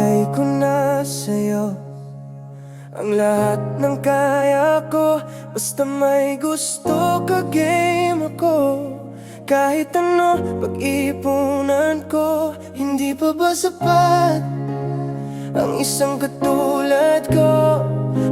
Ibinigay ko na sa'yo ang lahat ng kaya ko. Basta may gusto ka, game ako. Kahit ano pag-ipunan ko, hindi pa ba sapat ang isang katulad ko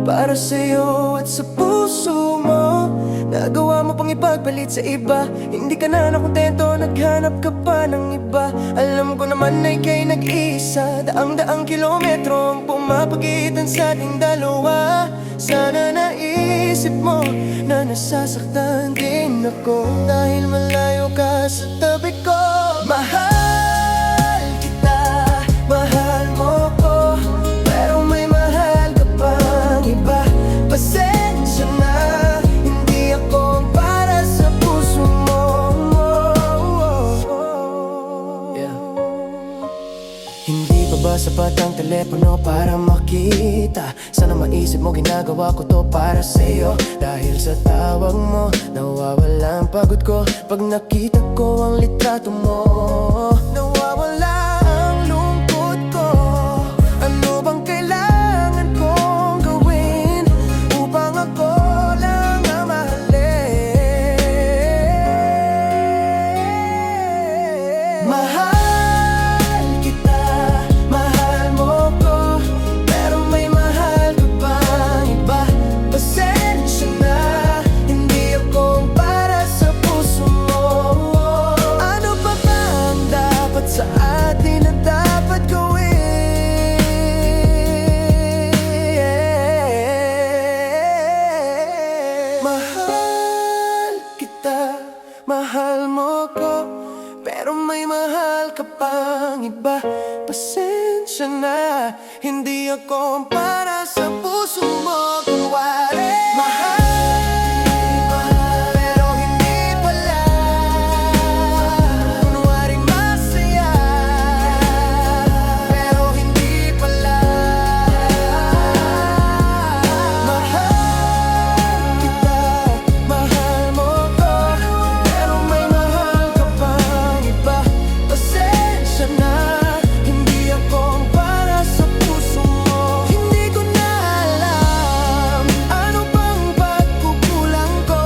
para sa'yo at sa puso mo? Nagawa mo pang ipagpalit sa iba, hindi ka na nakontento, naghanap ka pa ng iba. Alam ko naman na ika'y nag-isa, daang-daang kilometro ang pumapagitan sa ating dalawa. Sana naisip mo na nasasaktan din ako dahil malayo ka sa tabi ko. Mahal kita, mahal mo ko, pero may mahal ka pang iba. Pasensya na, hindi ako para sa puso mo. Hindi pa ba sapat ang telepono para makita? Sana maisip mo ginagawa ko to para sa'yo. Dahil sa tawag mo, nawawala ang pagod ko pag nakita ko ang litrato mo. Nawawala ang lungkot ko. Ano bang kailangan kong gawin upang ako lang ang mahalin? Mahal kita, mahal mo ko, pero may mahal ka pang iba. Pasensya na, hindi ako para sa puso mo. Ano pa ba ang dapat sa atin na dapat gawin? Mahal kita, mahal mo ko, pero may mahal ka pang iba. Pasensya na, hindi ako para sa puso mo. Kunwari mahal, pero hindi pala. Kunwari masaya, pero hindi pala. Mahal kita, mahal mo ko, pero may mahal ka pang iba. Pasensya na, hindi ako para sa puso mo. Hindi ko na alam ano pang pagkukulang ko.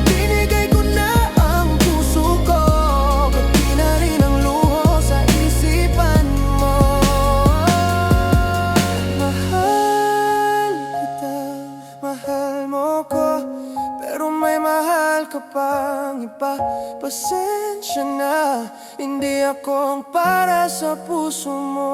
Binigay ko na ang puso ko, pati na rin ang luho sa isipan mo. Mahal kita, mahal mo ko, pero may mahal ka pang iba. Pasensya na, hindi ako para sa puso mo.